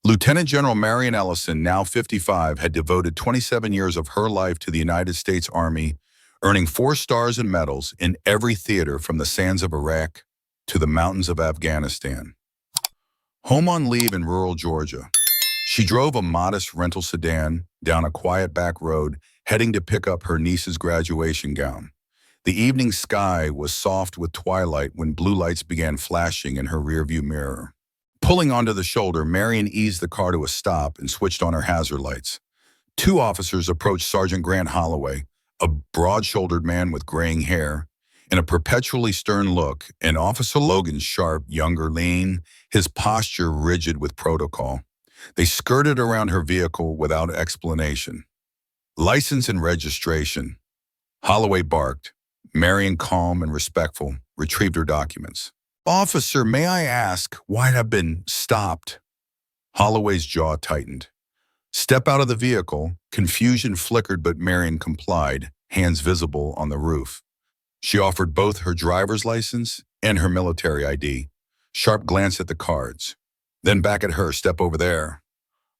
Lieutenant General Marion Ellison, now 55, had devoted 27 years of her life to the United States Army, earning 4 stars and medals in every theater from the sands of Iraq to the mountains of Afghanistan. Home on leave in rural Georgia, she drove a modest rental sedan down a quiet back road, heading to pick up her niece's graduation gown. The evening sky was soft with twilight when blue lights began flashing in her rearview mirror. Pulling onto the shoulder, Marion eased the car to a stop and switched on her hazard lights. 2 officers approached Sergeant Grant Holloway, a broad-shouldered man with graying hair and a perpetually stern look, and Officer Logan Sharp, younger, lean, his posture rigid with protocol. They skirted around her vehicle without explanation. "License and registration." Holloway barked. Marion, calm and respectful, retrieved her documents. "Officer, may I ask why I've been stopped?" Holloway's jaw tightened. "Step out of the vehicle." Confusion flickered, but Marion complied, hands visible on the roof. She offered both her driver's license and her military ID. Sharp glanced at the cards. Then back at her. "Step over there."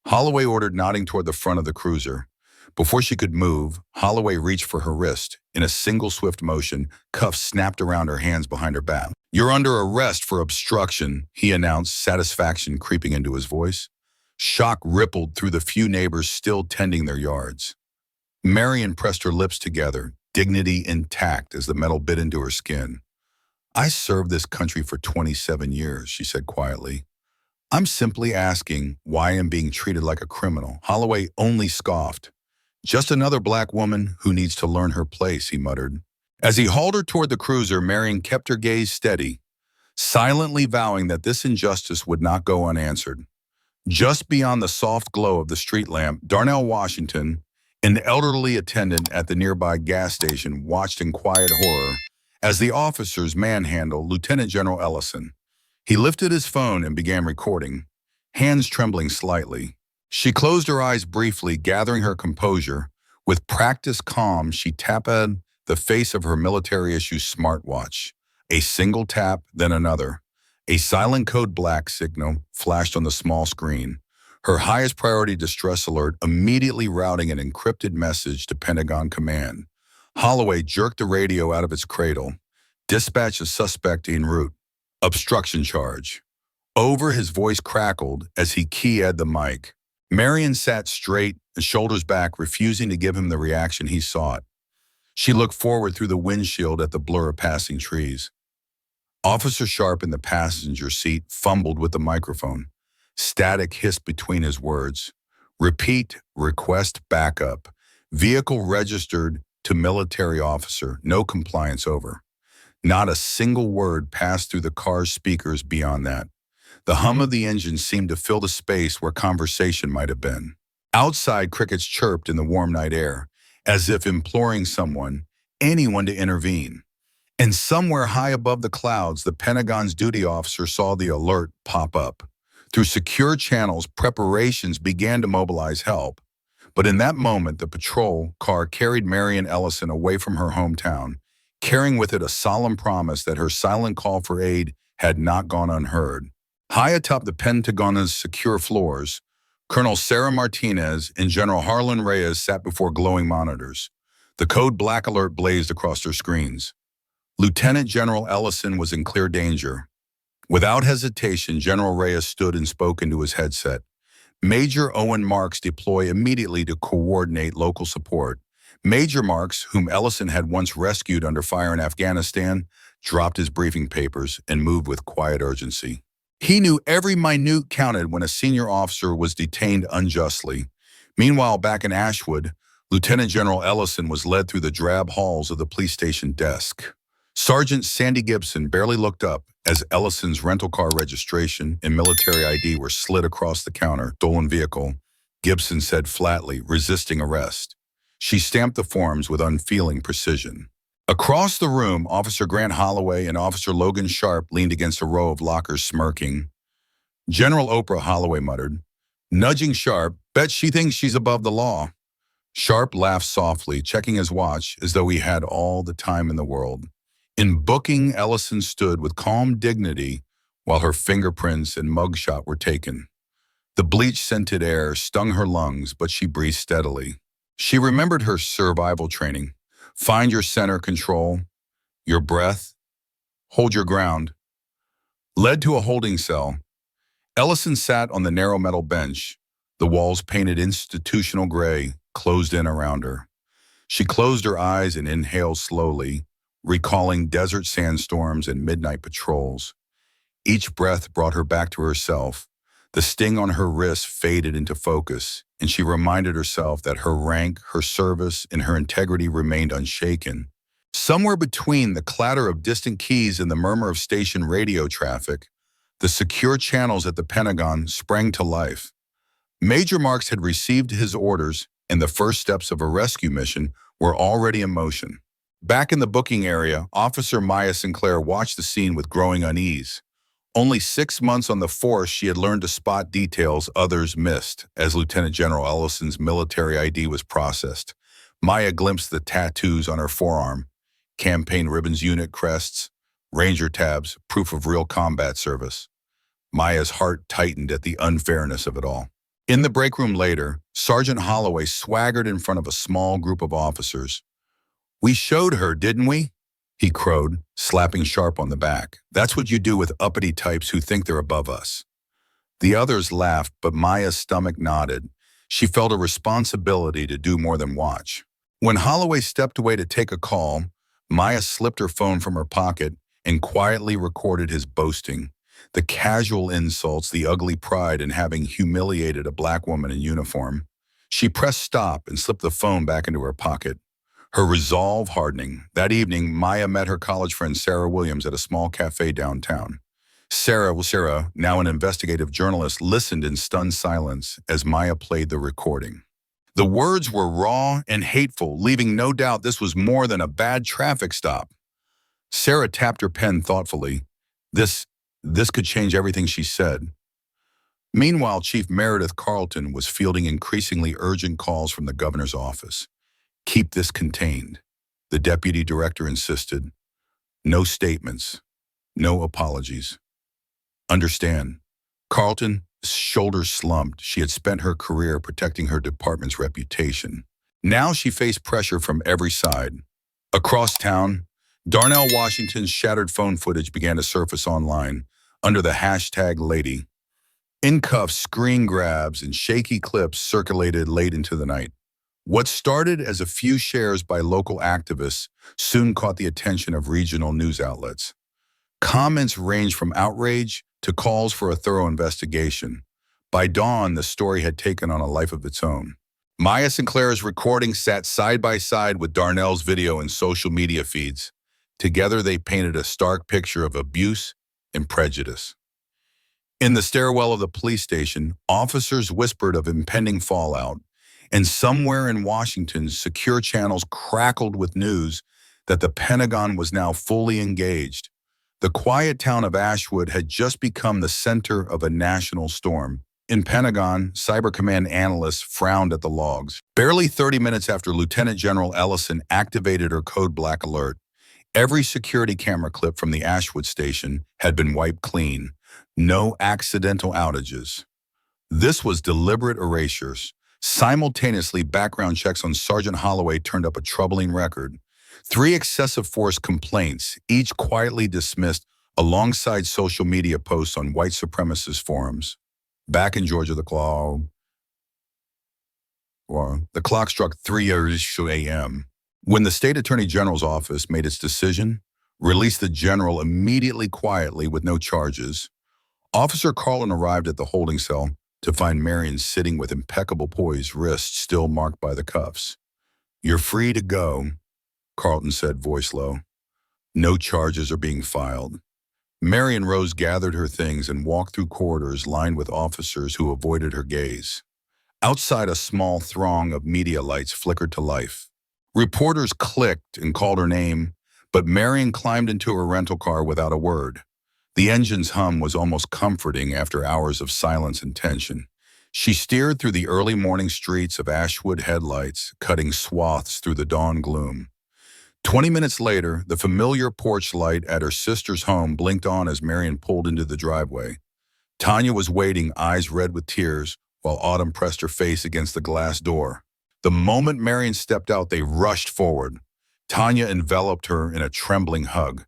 Holloway ordered, nodding toward the front of the cruiser. Before she could move, Holloway reached for her wrist. In a single swift motion, cuffs snapped around her hands behind her back. "You're under arrest for obstruction," he announced, satisfaction creeping into his voice. Shock rippled through the few neighbors still tending their yards. Marion pressed her lips together, dignity intact as the metal bit into her skin. "I served this country for 27 years, she said quietly. "I'm simply asking why I'm being treated like a criminal." Holloway only scoffed. "Just another black woman who needs to learn her place," he muttered. As he hauled her toward the cruiser, Marion kept her gaze steady, silently vowing that this injustice would not go unanswered. Just beyond the soft glow of the street lamp, Darnell Washington, an elderly attendant at the nearby gas station, watched in quiet horror as the officers manhandled Lieutenant General Ellison. He lifted his phone and began recording, hands trembling slightly. She closed her eyes briefly, gathering her composure. With practiced calm, she tapped the face of her military-issue smartwatch. A single tap, then another. A silent code black signal flashed on the small screen. Her highest priority distress alert, immediately routing an encrypted message to Pentagon command. Holloway jerked the radio out of its cradle. "Dispatch a suspect en route. Obstruction charge." Over, his voice crackled as he keyed the mic. Marion sat straight, shoulders back, refusing to give him the reaction he sought. She looked forward through the windshield at the blur of passing trees. Officer Sharp in the passenger seat fumbled with the microphone. Static hissed between his words. "Repeat, request backup. Vehicle registered to military officer. No compliance over." Not a single word passed through the car's speakers beyond that. The hum of the engine seemed to fill the space where conversation might have been. Outside, crickets chirped in the warm night air, as if imploring someone, anyone, to intervene. And somewhere high above the clouds, the Pentagon's duty officer saw the alert pop up. Through secure channels, preparations began to mobilize help. But in that moment, the patrol car carried Marion Ellison away from her hometown, carrying with it a solemn promise that her silent call for aid had not gone unheard. High atop the Pentagon's secure floors, Colonel Sarah Martinez and General Harlan Reyes sat before glowing monitors. The code black alert blazed across their screens. Lieutenant General Ellison was in clear danger. Without hesitation, General Reyes stood and spoke into his headset. "Major Owen Marks deploy immediately to coordinate local support." Major Marks, whom Ellison had once rescued under fire in Afghanistan, dropped his briefing papers and moved with quiet urgency. He knew every minute counted when a senior officer was detained unjustly. Meanwhile, back in Ashwood, Lieutenant General Ellison was led through the drab halls of the police station desk. Sergeant Sandy Gibson barely looked up as Ellison's rental car registration and military ID were slid across the counter. "Stolen vehicle," Gibson said flatly, resisting arrest. She stamped the forms with unfeeling precision. Across the room, Officer Grant Holloway and Officer Logan Sharp leaned against a row of lockers smirking. "General Oprah," Holloway muttered, nudging Sharp. "Bet she thinks she's above the law." Sharp laughed softly, checking his watch as though he had all the time in the world. In booking, Ellison stood with calm dignity while her fingerprints and mugshot were taken. The bleach-scented air stung her lungs, but she breathed steadily. She remembered her survival training. Find your center control, your breath, hold your ground. Led to a holding cell, Ellison sat on the narrow metal bench, the walls painted institutional gray, closed in around her. She closed her eyes and inhaled slowly, recalling desert sandstorms and midnight patrols. Each breath brought her back to herself. The sting on her wrist faded into focus, and she reminded herself that her rank, her service, and her integrity remained unshaken. Somewhere between the clatter of distant keys and the murmur of station radio traffic, the secure channels at the Pentagon sprang to life. Major Marks had received his orders, and the first steps of a rescue mission were already in motion. Back in the booking area, Officer Maya Sinclair watched the scene with growing unease. Only 6 months on the force, she had learned to spot details others missed. As Lieutenant General Ellison's military ID was processed, Maya glimpsed the tattoos on her forearm, campaign ribbons, unit crests, ranger tabs, proof of real combat service. Maya's heart tightened at the unfairness of it all. In the break room later, Sergeant Holloway swaggered in front of a small group of officers. "We showed her, didn't we?" he crowed, slapping Sharp on the back. "That's what you do with uppity types who think they're above us." The others laughed, but Maya's stomach nodded. She felt a responsibility to do more than watch. When Holloway stepped away to take a call, Maya slipped her phone from her pocket and quietly recorded his boasting. The casual insults, the ugly pride in having humiliated a black woman in uniform. She pressed stop and slipped the phone back into her pocket, her resolve hardening. That evening, Maya met her college friend Sarah Williams at a small cafe downtown. Sarah, now an investigative journalist, listened in stunned silence as Maya played the recording. The words were raw and hateful, leaving no doubt this was more than a bad traffic stop. Sarah tapped her pen thoughtfully. This could change everything, she said. Meanwhile, Chief Meredith Carleton was fielding increasingly urgent calls from the governor's office. "Keep this contained," the deputy director insisted. "No statements, no apologies. Understand?" Carleton's shoulders slumped. She had spent her career protecting her department's reputation. Now she faced pressure from every side. Across town, Darnell Washington's shattered phone footage began to surface online under the hashtag Lady. In cuffs, screen grabs, and shaky clips circulated late into the night. What started as a few shares by local activists soon caught the attention of regional news outlets. Comments ranged from outrage to calls for a thorough investigation. By dawn, the story had taken on a life of its own. Maya Sinclair's recording sat side by side with Darnell's video and social media feeds. Together, they painted a stark picture of abuse and prejudice. In the stairwell of the police station, officers whispered of impending fallout, and somewhere in Washington's secure channels crackled with news that the Pentagon was now fully engaged. The quiet town of Ashwood had just become the center of a national storm. In Pentagon, Cyber Command analysts frowned at the logs. Barely 30 minutes after Lieutenant General Ellison activated her code black alert, every security camera clip from the Ashwood station had been wiped clean. No accidental outages. This was deliberate erasures. Simultaneously, background checks on Sergeant Holloway turned up a troubling record. 3 excessive force complaints, each quietly dismissed alongside social media posts on white supremacist forums. Back in Georgia, the clock struck 3 a.m. When the state attorney general's office made its decision, released the general immediately quietly with no charges, Officer Carlin arrived at the holding cell to find Marion sitting with impeccable poise, wrists still marked by the cuffs. "You're free to go," Carlton said, voice low. "No charges are being filed." Marion Rose gathered her things and walked through corridors lined with officers who avoided her gaze. Outside, a small throng of media lights flickered to life. Reporters clicked and called her name, but Marion climbed into her rental car without a word. The engine's hum was almost comforting after hours of silence and tension. She steered through the early morning streets of Ashwood headlights, cutting swaths through the dawn gloom. 20 minutes later, the familiar porch light at her sister's home blinked on as Marion pulled into the driveway. Tanya was waiting, eyes red with tears, while Autumn pressed her face against the glass door. The moment Marion stepped out, they rushed forward. Tanya enveloped her in a trembling hug.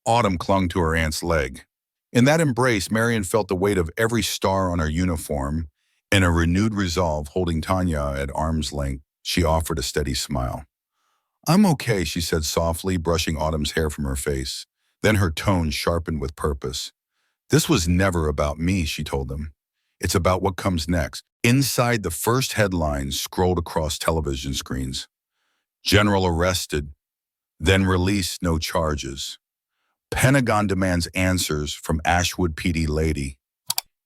Autumn clung to her aunt's leg. In that embrace, Marion felt the weight of every star on her uniform, and a renewed resolve holding Tanya at arm's length. She offered a steady smile. "I'm okay," she said softly, brushing Autumn's hair from her face. Then her tone sharpened with purpose. "This was never about me," she told them. "It's about what comes next." Inside, the first headlines scrolled across television screens. General arrested, then released, no charges. Pentagon demands answers from Ashwood PD lady.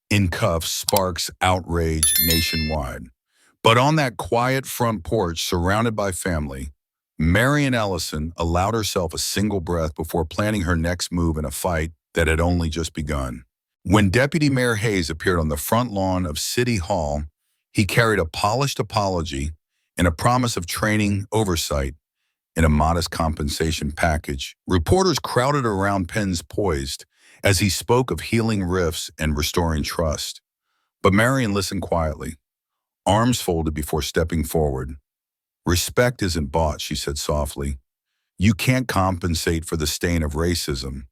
In cuffs sparks outrage nationwide. But on that quiet front porch surrounded by family, Marion Ellison allowed herself a single breath before planning her next move in a fight that had only just begun. When Deputy Mayor Hayes appeared on the front lawn of City Hall, he carried a polished apology and a promise of training oversight in a modest compensation package. Reporters crowded around, pens poised, as he spoke of healing rifts and restoring trust. But Marion listened quietly, arms folded before stepping forward. "Respect isn't bought," she said softly. "You can't compensate for the stain of racism.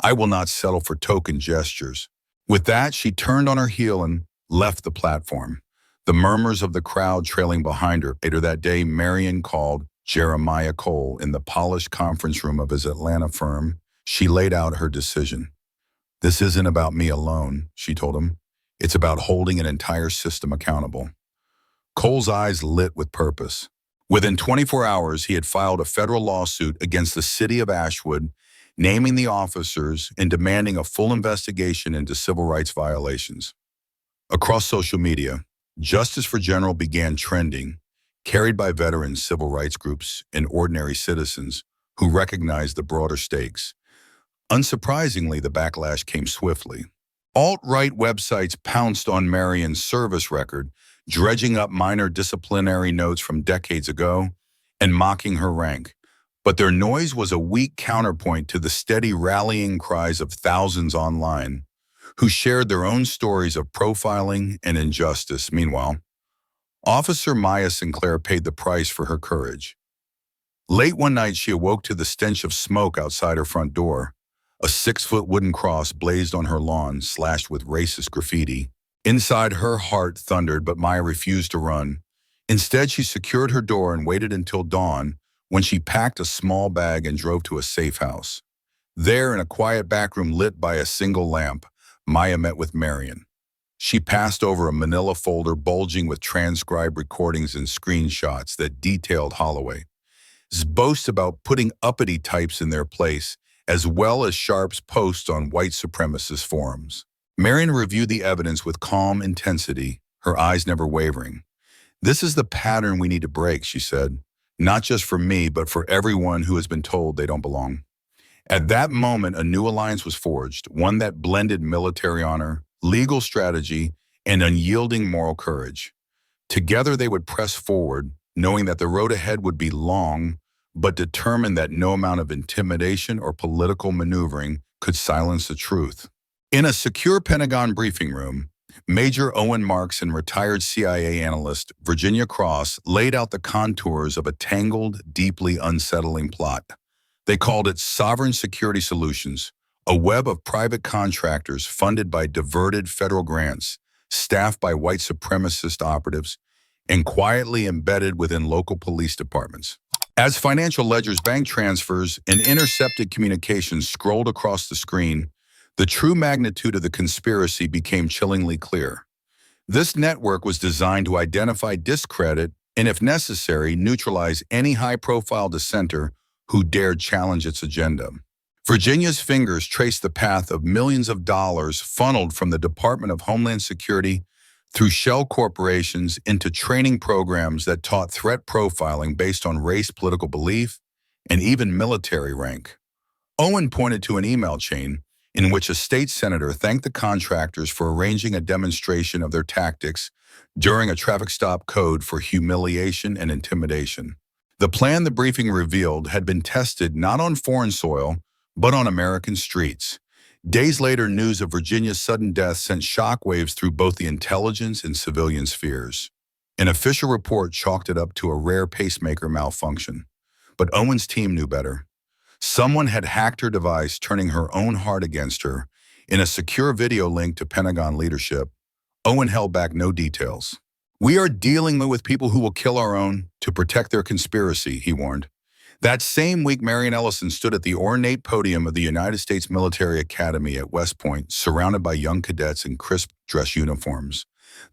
I will not settle for token gestures." With that, she turned on her heel and left the platform, the murmurs of the crowd trailing behind her. Later that day, Marion called Jeremiah Cole in the polished conference room of his Atlanta firm. She laid out her decision. "This isn't about me alone," she told him. "It's about holding an entire system accountable." Cole's eyes lit with purpose. Within 24 hours, he had filed a federal lawsuit against the city of Ashwood, naming the officers and demanding a full investigation into civil rights violations. Across social media, Justice for General began trending, carried by veterans, civil rights groups, and ordinary citizens who recognized the broader stakes. Unsurprisingly, the backlash came swiftly. Alt-right websites pounced on Marion's service record, dredging up minor disciplinary notes from decades ago and mocking her rank. But their noise was a weak counterpoint to the steady rallying cries of thousands online who shared their own stories of profiling and injustice. Meanwhile, Officer Maya Sinclair paid the price for her courage. Late one night, she awoke to the stench of smoke outside her front door. A 6-foot wooden cross blazed on her lawn, slashed with racist graffiti. Inside, her heart thundered, but Maya refused to run. Instead, she secured her door and waited until dawn, when she packed a small bag and drove to a safe house. There, in a quiet back room lit by a single lamp, Maya met with Marion. She passed over a manila folder bulging with transcribed recordings and screenshots that detailed Holloway's boasts about putting uppity types in their place, as well as Sharp's posts on white supremacist forums. Marion reviewed the evidence with calm intensity, her eyes never wavering. "This is the pattern we need to break," she said. "Not just for me, but for everyone who has been told they don't belong." At that moment, a new alliance was forged, one that blended military honor, legal strategy, and unyielding moral courage. Together, they would press forward, knowing that the road ahead would be long, but determined that no amount of intimidation or political maneuvering could silence the truth. In a secure Pentagon briefing room, Major Owen Marks and retired CIA analyst Virginia Cross laid out the contours of a tangled, deeply unsettling plot. They called it Sovereign Security Solutions, a web of private contractors funded by diverted federal grants, staffed by white supremacist operatives, and quietly embedded within local police departments. As financial ledgers, bank transfers, and intercepted communications scrolled across the screen, the true magnitude of the conspiracy became chillingly clear. This network was designed to identify, discredit, and if necessary, neutralize any high-profile dissenter who dared challenge its agenda. Virginia's fingers traced the path of millions of dollars funneled from the Department of Homeland Security through shell corporations into training programs that taught threat profiling based on race, political belief, and even military rank. Owen pointed to an email chain in which a state senator thanked the contractors for arranging a demonstration of their tactics during a traffic stop code for humiliation and intimidation. The plan the briefing revealed had been tested not on foreign soil, but on American streets. Days later, news of Virginia's sudden death sent shockwaves through both the intelligence and civilian spheres. An official report chalked it up to a rare pacemaker malfunction. But Owen's team knew better. Someone had hacked her device, turning her own heart against her. In a secure video linked to Pentagon leadership, Owen held back no details. "We are dealing with people who will kill our own to protect their conspiracy," he warned. That same week, Marion Ellison stood at the ornate podium of the United States Military Academy at West Point, surrounded by young cadets in crisp dress uniforms.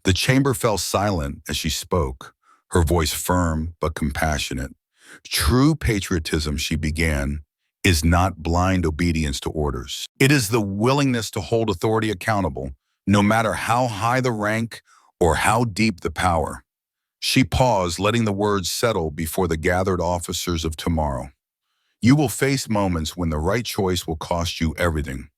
The chamber fell silent as she spoke, her voice firm but compassionate. "True patriotism," she began, "is not blind obedience to orders. It is the willingness to hold authority accountable, no matter how high the rank or how deep the power." She paused, letting the words settle before the gathered officers of tomorrow. "You will face moments when the right choice will cost you everything.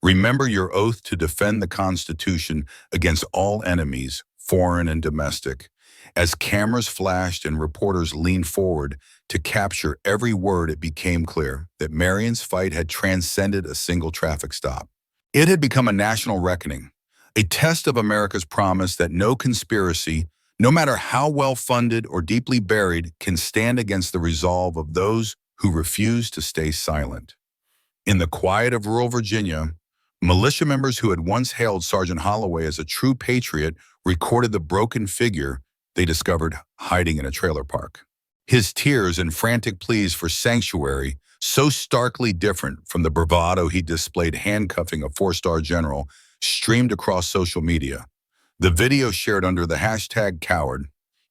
Remember your oath to defend the Constitution against all enemies, foreign and domestic." As cameras flashed and reporters leaned forward to capture every word, it became clear that Marion's fight had transcended a single traffic stop. It had become a national reckoning, a test of America's promise that no conspiracy, no matter how well-funded or deeply buried, can stand against the resolve of those who refuse to stay silent. In the quiet of rural Virginia, militia members who had once hailed Sergeant Holloway as a true patriot recorded the broken figure they discovered hiding in a trailer park. His tears and frantic pleas for sanctuary, so starkly different from the bravado he displayed handcuffing a four-star general, streamed across social media. The video, shared under the hashtag #Coward,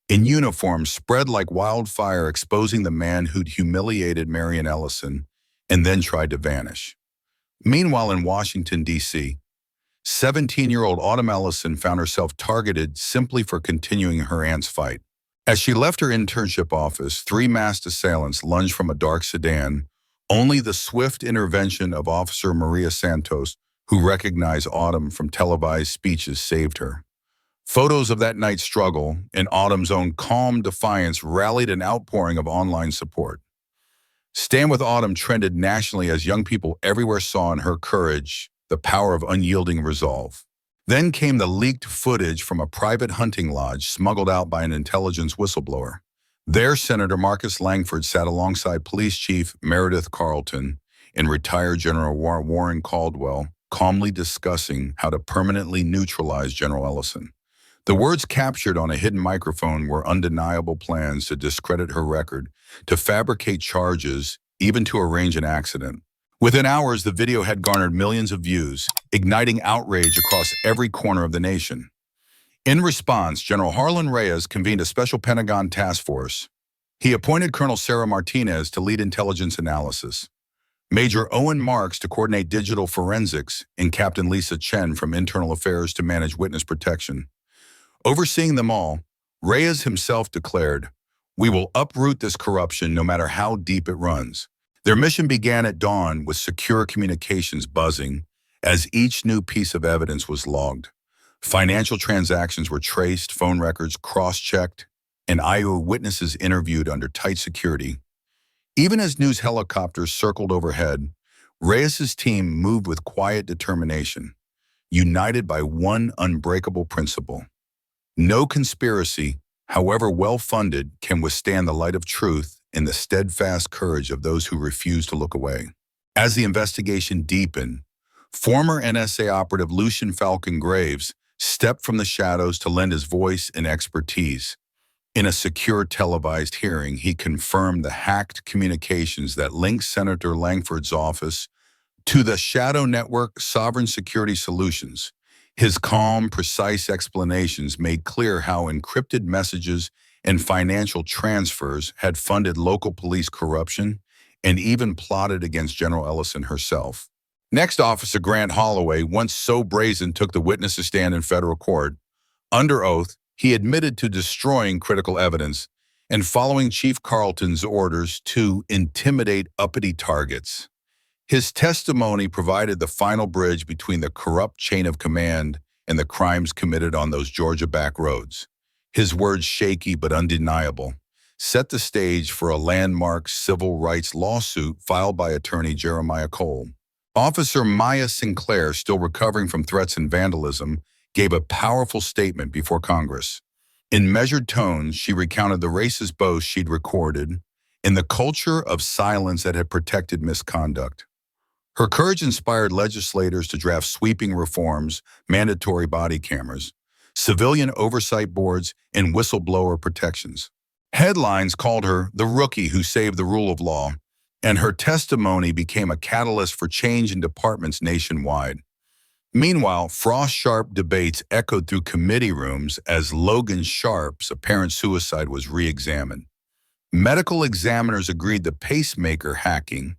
in uniform, spread like wildfire, exposing the man who'd humiliated Marion Ellison and then tried to vanish. Meanwhile, in Washington, D.C., 17-year-old Autumn Ellison found herself targeted simply for continuing her aunt's fight. As she left her internship office, 3 masked assailants lunged from a dark sedan. Only the swift intervention of Officer Maria Santos, who recognized Autumn from televised speeches, saved her. Photos of that night's struggle and Autumn's own calm defiance rallied an outpouring of online support. Stand with Autumn trended nationally as young people everywhere saw in her courage the power of unyielding resolve. Then came the leaked footage from a private hunting lodge smuggled out by an intelligence whistleblower. There, Senator Marcus Langford sat alongside Police Chief Meredith Carleton and retired General Warren Caldwell, calmly discussing how to permanently neutralize General Ellison. The words captured on a hidden microphone were undeniable plans to discredit her record, to fabricate charges, even to arrange an accident. Within hours, the video had garnered millions of views, igniting outrage across every corner of the nation. In response, General Harlan Reyes convened a special Pentagon task force. He appointed Colonel Sarah Martinez to lead intelligence analysis, Major Owen Marks to coordinate digital forensics, and Captain Lisa Chen from Internal Affairs to manage witness protection. Overseeing them all, Reyes himself declared, "We will uproot this corruption no matter how deep it runs." Their mission began at dawn with secure communications buzzing as each new piece of evidence was logged. Financial transactions were traced, phone records cross-checked, and eyewitnesses interviewed under tight security. Even as news helicopters circled overhead, Reyes's team moved with quiet determination, united by one unbreakable principle. No conspiracy, however well-funded, can withstand the light of truth and the steadfast courage of those who refuse to look away. As the investigation deepened, former NSA operative Lucien Falcon Graves stepped from the shadows to lend his voice and expertise. In a secure televised hearing, he confirmed the hacked communications that linked Senator Langford's office to the shadow network Sovereign Security Solutions. His calm, precise explanations made clear how encrypted messages and financial transfers had funded local police corruption and even plotted against General Ellison herself. Next, Officer Grant Holloway, once so brazen, took the witness stand in federal court. Under oath, he admitted to destroying critical evidence and following Chief Carleton's orders to intimidate uppity targets. His testimony provided the final bridge between the corrupt chain of command and the crimes committed on those Georgia back roads. His words, shaky but undeniable, set the stage for a landmark civil rights lawsuit filed by attorney Jeremiah Cole. Officer Maya Sinclair, still recovering from threats and vandalism, gave a powerful statement before Congress. In measured tones, she recounted the racist boasts she'd recorded in the culture of silence that had protected misconduct. Her courage inspired legislators to draft sweeping reforms, mandatory body cameras, civilian oversight boards, and whistleblower protections. Headlines called her the rookie who saved the rule of law, and her testimony became a catalyst for change in departments nationwide. Meanwhile, Frost-Sharp debates echoed through committee rooms as Logan Sharp's apparent suicide was re-examined. Medical examiners agreed the pacemaker hacking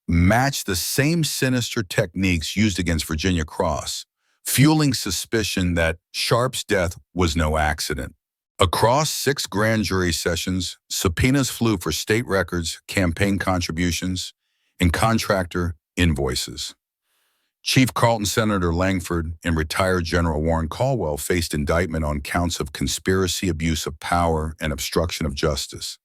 matched the same sinister techniques used against Virginia Cross, fueling suspicion that Sharp's death was no accident. Across 6 grand jury sessions, subpoenas flew for state records, campaign contributions, and contractor invoices. Chief Carlton Senator Langford and retired General Warren Caldwell faced indictment on counts of conspiracy, abuse of power, and obstruction of justice.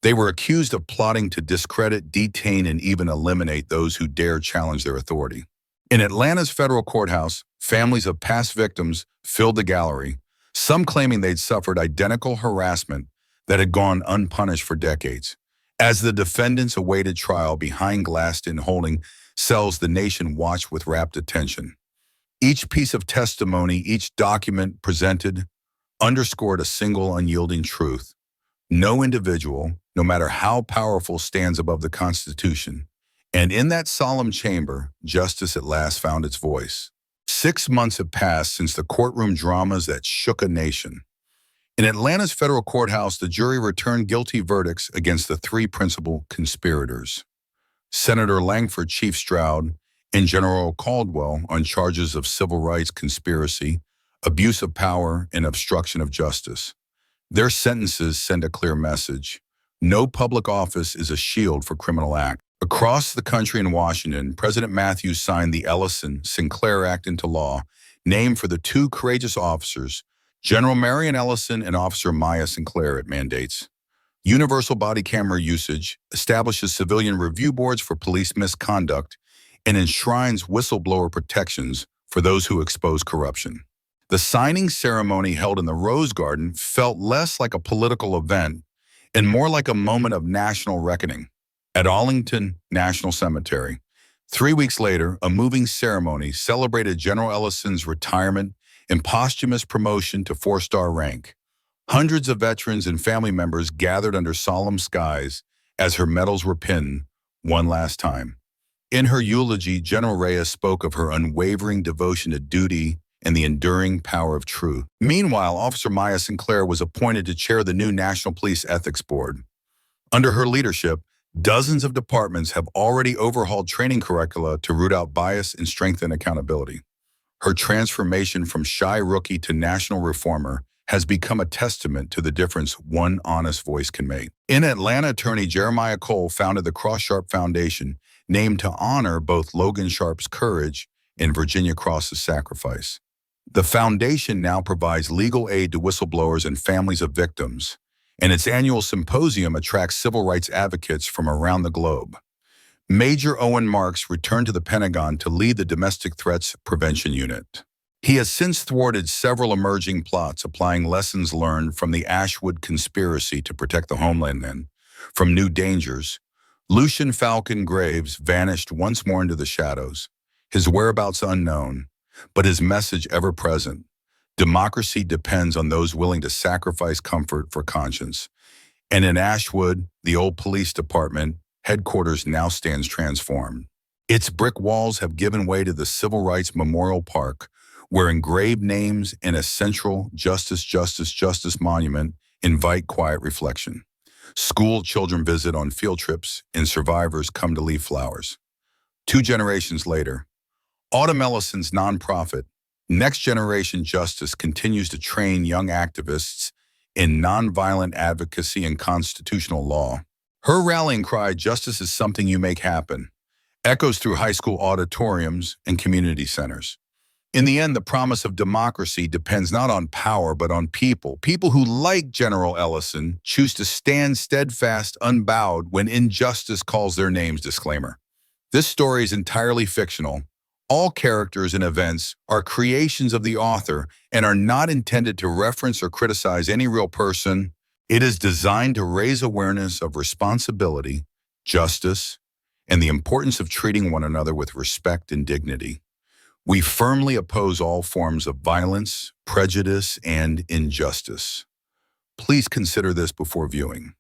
They were accused of plotting to discredit, detain, and even eliminate those who dare challenge their authority. In Atlanta's federal courthouse, families of past victims filled the gallery, some claiming they'd suffered identical harassment that had gone unpunished for decades. As the defendants awaited trial behind glassed-in holding cells, the nation watched with rapt attention. Each piece of testimony, each document presented, underscored a single unyielding truth. No individual, no matter how powerful, stands above the Constitution. And in that solemn chamber, justice at last found its voice. 6 months have passed since the courtroom dramas that shook a nation. In Atlanta's federal courthouse, the jury returned guilty verdicts against the 3 principal conspirators: Senator Langford, Chief Stroud, and General Caldwell on charges of civil rights conspiracy, abuse of power, and obstruction of justice. Their sentences send a clear message. No public office is a shield for criminal acts. Across the country in Washington, President Matthews signed the Ellison-Sinclair Act into law, named for the 2 courageous officers, General Marion Ellison and Officer Maya Sinclair. It mandates universal body camera usage, establishes civilian review boards for police misconduct, and enshrines whistleblower protections for those who expose corruption. The signing ceremony held in the Rose Garden felt less like a political event and more like a moment of national reckoning. At Arlington National Cemetery, 3 weeks later, a moving ceremony celebrated General Ellison's retirement and posthumous promotion to 4-star rank. Hundreds of veterans and family members gathered under solemn skies as her medals were pinned one last time. In her eulogy, General Reyes spoke of her unwavering devotion to duty and the enduring power of truth. Meanwhile, Officer Maya Sinclair was appointed to chair the new National Police Ethics Board. Under her leadership, dozens of departments have already overhauled training curricula to root out bias and strengthen accountability. Her transformation from shy rookie to national reformer has become a testament to the difference one honest voice can make. In Atlanta, attorney Jeremiah Cole founded the Cross-Sharp Foundation, named to honor both Logan Sharp's courage and Virginia Cross's sacrifice. The foundation now provides legal aid to whistleblowers and families of victims, and its annual symposium attracts civil rights advocates from around the globe. Major Owen Marks returned to the Pentagon to lead the Domestic Threats Prevention Unit. He has since thwarted several emerging plots, applying lessons learned from the Ashwood conspiracy to protect the homeland from new dangers. Lucian Falcon Graves vanished once more into the shadows, his whereabouts unknown, but his message ever present. Democracy depends on those willing to sacrifice comfort for conscience. And in Ashwood, the old police department headquarters now stands transformed. Its brick walls have given way to the Civil Rights Memorial Park, where engraved names and a central Justice monument invite quiet reflection. School children visit on field trips, and survivors come to leave flowers. 2 generations later, Autumn Ellison's nonprofit, Next Generation Justice, continues to train young activists in nonviolent advocacy and constitutional law. Her rallying cry, "Justice is something you make happen," echoes through high school auditoriums and community centers. In the end, the promise of democracy depends not on power, but on people. People who, like General Ellison, choose to stand steadfast, unbowed when injustice calls their names. Disclaimer. This story is entirely fictional. All characters and events are creations of the author and are not intended to reference or criticize any real person. It is designed to raise awareness of responsibility, justice, and the importance of treating one another with respect and dignity. We firmly oppose all forms of violence, prejudice, and injustice. Please consider this before viewing.